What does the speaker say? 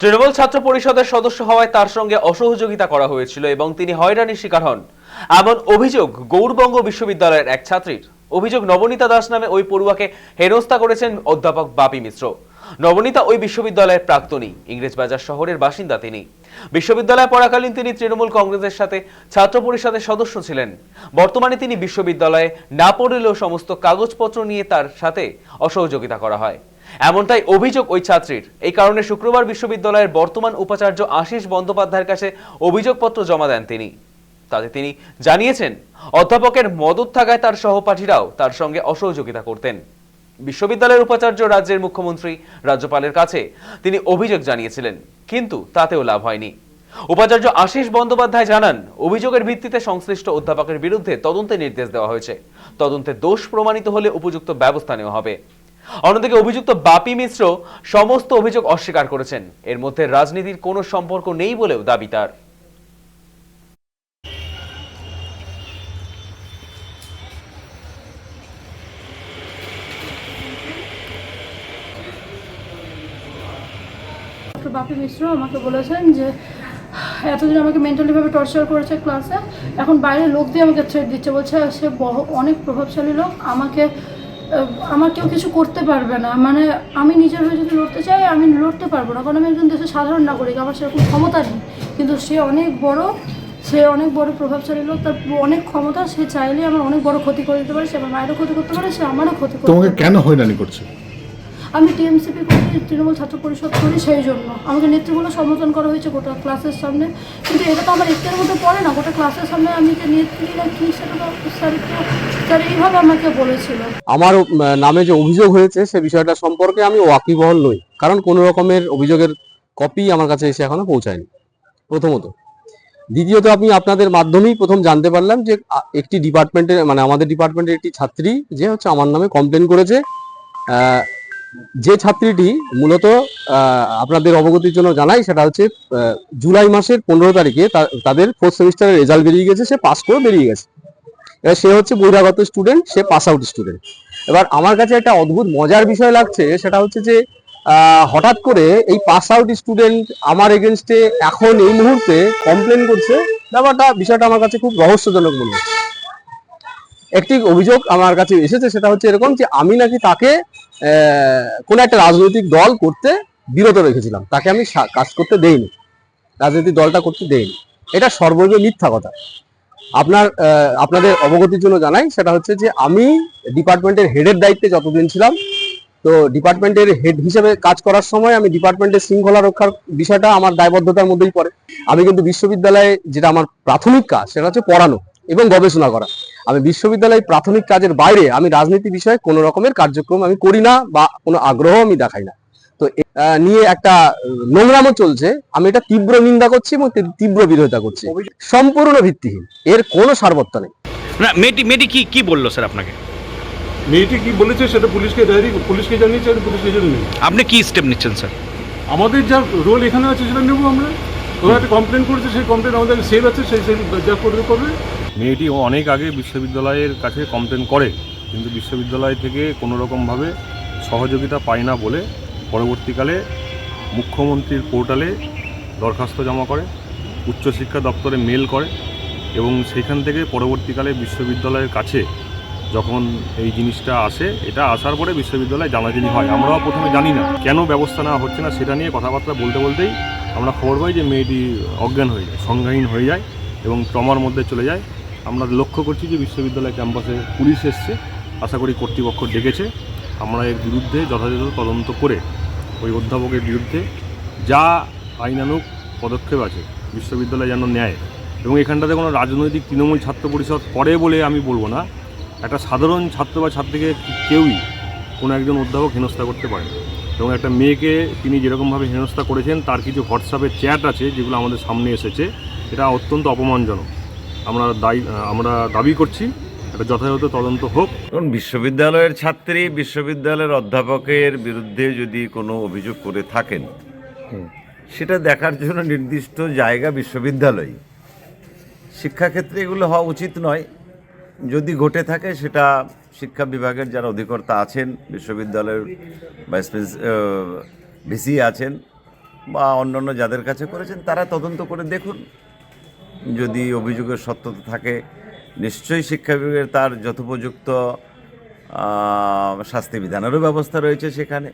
তৃণমূল ছাত্র পরিষদের সদস্য হওয়ায় তার সঙ্গে অসহযোগিতা করা হয়েছিল এবং তিনি হয়রানির শিকার হন, এমন অভিযোগ গৌড়বঙ্গ বিশ্ববিদ্যালয়ের এক ছাত্রীর। অভিযোগ, নবনীতা দাস নামে ওই পড়ুয়াকে হেনস্থা করেছেন অধ্যাপক বাপি মিশ্র। নবনীতা ওই বিশ্ববিদ্যালয়ের প্রাক্তনী, ইংরেজবাজার শহরের বাসিন্দা তিনি। বিশ্ববিদ্যালয়ে পড়াকালীন তিনি তৃণমূল কংগ্রেসের সাথে ছাত্র পরিষদের সদস্য ছিলেন। বর্তমানে তিনি বিশ্ববিদ্যালয়ে না পড়লেও সমস্ত কাগজপত্র নিয়ে তার সাথে অসহযোগিতা করা হয়, এমনটাই অভিযোগ ওই ছাত্রীর। এই কারণে শুক্রবার বিশ্ববিদ্যালয়ের বর্তমান উপাচার্য আশিস বন্দ্যোপাধ্যায়ের কাছে অভিযোগপত্র জমা দেন তিনি। তাতে তিনি জানিয়েছেন, অধ্যাপকের মদত থাকায় তার সহপাঠীরাও তার সঙ্গে অসহযোগিতা করতেন। বিশ্ববিদ্যালয়ের উপাচার্য রাজ্যের মুখ্যমন্ত্রী, রাজ্যপালের কাছে তিনি অভিযোগ জানিয়েছিলেন, কিন্তু তাতেও লাভ হয়নি। উপাচার্য আশিস বন্দ্যোপাধ্যায় জানান, অভিযোগের ভিত্তিতে সংশ্লিষ্ট অধ্যাপকের বিরুদ্ধে তদন্তের নির্দেশ দেওয়া হয়েছে। তদন্তে দোষ প্রমাণিত হলে উপযুক্ত ব্যবস্থা নেওয়া হবে। অন্যদিকে অভিযুক্ত বাপি মিশ্র সমস্ত অভিযোগ অস্বীকার করেছেন। এর মধ্যে রাজনীতির কোনো সম্পর্ক নেই বলেও দাবি তার। বাপি মিশ্র আমাকে বলেছেন যে এতদিন আমাকে মেন্টালিভাবে টর্চার করেছে ক্লাসে, এখন বাইরে লোক দিয়ে আমাকে থ্রেট দিচ্ছে, বলছে সে অনেক প্রভাবশালী লোক, আমার কেউ কিছু করতে পারবে না। মানে আমি নিজের হয়ে যদি লড়তে চাই আমি লড়তে পারবো না, কারণ আমি একজন দেশের সাধারণ নাগরিক, আমার সেরকম ক্ষমতা নেই। কিন্তু সে অনেক বড় প্রভাবশালী লোক, তার অনেক ক্ষমতা, সে চাইলে আমার অনেক বড় ক্ষতি করে দিতে পারে, সে আমার মায়েরও ক্ষতি করতে পারে, সে আমারও ক্ষতি করতে পারে। তোমাকে কেন হয়রানি করছে? আমি টিএমসিপি করি, তৃণমূল ছাত্র পরিষদ করি, সেই জন্য আমাকে নেত্রীগুলো সম্বোধন করা হয়েছে গোটা ক্লাসের সামনে। কিন্তু এটা তো আমার একটার মধ্যে পড়ে না, গোটা ক্লাসের সামনে আমি যে নেত্রী না কি সেটা তো স্যার এইভাবে আমাকে বলেছিল। আমার নামে যে অভিযোগ হয়েছে সে বিষয়টা সম্পর্কে আমি ওয়াকিবহল নই, কারণ কোনো রকমের অভিযোগের কপি আমার কাছে এসে এখনো পৌঁছায়নি, প্রথমত। দ্বিতীয়ত, আমি আপনাদের মাধ্যমেই প্রথম জানতে পারলাম যে একটি ডিপার্টমেন্টের, মানে আমাদের ডিপার্টমেন্টের একটি ছাত্রী যে হচ্ছে আমার নামে কমপ্লেন করেছে। যে ছাত্রীটি মূলত আপনাদের অবগতির জন্য জানাই, সেটা হচ্ছে জুলাই মাসের 15 তারিখে তাদের 4th সেমিস্টারের রেজাল্ট বেরিয়ে গেছে, সে পাস করে বেরিয়ে গেছে। এবার সে হচ্ছে বহিরাগত স্টুডেন্ট, সে পাস আউট স্টুডেন্ট। এবার আমার কাছে একটা অদ্ভুত মজার বিষয় লাগছে, সেটা হচ্ছে যে হঠাৎ করে এই পাস আউট স্টুডেন্ট আমার এগেনস্টে এখন এই মুহূর্তে কমপ্লেন করছে। বিষয়টা আমার কাছে খুব রহস্যজনক মনে হচ্ছে। একটি অভিযোগ আমার কাছে এসেছে, সেটা হচ্ছে এরকম যে আমি নাকি তাকে কোনো একটা রাজনৈতিক দল করতে বিরত রেখেছিলাম, তাকে আমি কাজ করতে দেইনি, রাজনৈতিক দলটা করতে দেইনি। এটা সর্বৈব মিথ্যা কথা। আপনাদের অবগতির জন্য জানাই, সেটা হচ্ছে যে আমি ডিপার্টমেন্টের হেডের দায়িত্বে যতদিন ছিলাম, তো ডিপার্টমেন্টের হেড হিসেবে কাজ করার সময় আমি ডিপার্টমেন্টের শৃঙ্খলা রক্ষার বিষয়টা আমার দায়বদ্ধতার মধ্যেই পড়ে। আমি কিন্তু বিশ্ববিদ্যালয়ে যেটা আমার প্রাথমিক কাজ, সেটা হচ্ছে পড়ানো এবং গবেষণা করা। আমি বিশ্ববিদ্যালয়ে প্রাথমিক কাজের বাইরে আমি রাজনীতি বিষয়ে কোনো রকমের কার্যক্রম আমি করি না বা কোনো আগ্রহ আমি দেখাই না। তো নিয়ে একটা নোংরামো চলছে, আমি এটা তীব্র নিন্দা করছি এবং তীব্র বিরোধিতা করছি। সম্পূর্ণ ভিত্তিহীন, এর কোনো সারবত্তা নেই। না, মেয়েটি কি বললো স্যার আপনাকে? মেয়েটি কি বলেছে সেটা পুলিশকে জানিয়েছে, আর পুলিশ এজেন্ট নেই। আপনি কি স্টেপ নিচ্ছেন স্যার? আমাদের যা রোল এখানে আছে সেটা নেবো আমরা। ওরা একটা কমপ্লেন করেছে, সেই কমপ্লেন আমাদের সেভ আছে, সেই যা করবে। মেয়েটি অনেক আগে বিশ্ববিদ্যালয়ের কাছে কমপ্লেন করে, কিন্তু বিশ্ববিদ্যালয় থেকে কোনো রকমভাবে সহযোগিতা পায় না বলে পরবর্তীকালে মুখ্যমন্ত্রীর পোর্টালে দরখাস্ত জমা করে, উচ্চশিক্ষা দপ্তরে মেল করে, এবং সেখান থেকে পরবর্তীকালে বিশ্ববিদ্যালয়ের কাছে যখন এই জিনিসটা আসে, এটা আসার পরে বিশ্ববিদ্যালয়ে জানাজানি হয়। আমরাও প্রথমে জানি না কেন ব্যবস্থা নেওয়া হচ্ছে না, সেটা নিয়ে কথাবার্তা বলতেই আমরা খবর পাই যে মেয়েটি অজ্ঞান হয়ে যায়, সংজ্ঞাহীন হয়ে যায় এবং ট্রমার মধ্যে চলে যায়। আমরা লক্ষ্য করছি যে বিশ্ববিদ্যালয় ক্যাম্পাসে পুলিশ এসছে, আশা করি কর্তৃপক্ষ ডেকেছে। আমরা এর বিরুদ্ধে যথাযথ তদন্ত করে ওই অধ্যাপকের বিরুদ্ধে যা আইনানুগ পদক্ষেপ আছে বিশ্ববিদ্যালয় যেন নেয়। এবং এখানটাতে কোনো রাজনৈতিক তৃণমূল ছাত্র পরিষদ করে বলে আমি বলবো না, একটা সাধারণ ছাত্র বা ছাত্রীকে কেউই কোনো একজন অধ্যাপক হেনস্থা করতে পারে না। এবং একটা মেয়েকে তিনি যেরকমভাবে হেনস্থা করেছেন, তার কিছু হোয়াটসঅ্যাপের চ্যাট আছে যেগুলো আমাদের সামনে এসেছে, এটা অত্যন্ত অপমানজনক। আমরা দাবি করছি এটা যথাযথ তদন্ত হোক। কারণ বিশ্ববিদ্যালয়ের ছাত্রী বিশ্ববিদ্যালয়ের অধ্যাপকের বিরুদ্ধে যদি কোনো অভিযোগ করে থাকেন, সেটা দেখার জন্য নির্দিষ্ট জায়গা বিশ্ববিদ্যালয়। শিক্ষাক্ষেত্রে এগুলো হওয়া উচিত নয়। যদি ঘটে থাকে সেটা শিক্ষা বিভাগের যারা অধিকর্তা আছেন, বিশ্ববিদ্যালয়ের ভিসি আছেন বা অন্যান্য যাদের কাছে করেছেন তারা তদন্ত করে দেখুন, যদি অভিযোগের সত্যতা থাকে নিশ্চয়ই শিক্ষা বিভাগের তার যথোপযুক্ত শাস্তি বিধানেরও ব্যবস্থা রয়েছে সেখানে।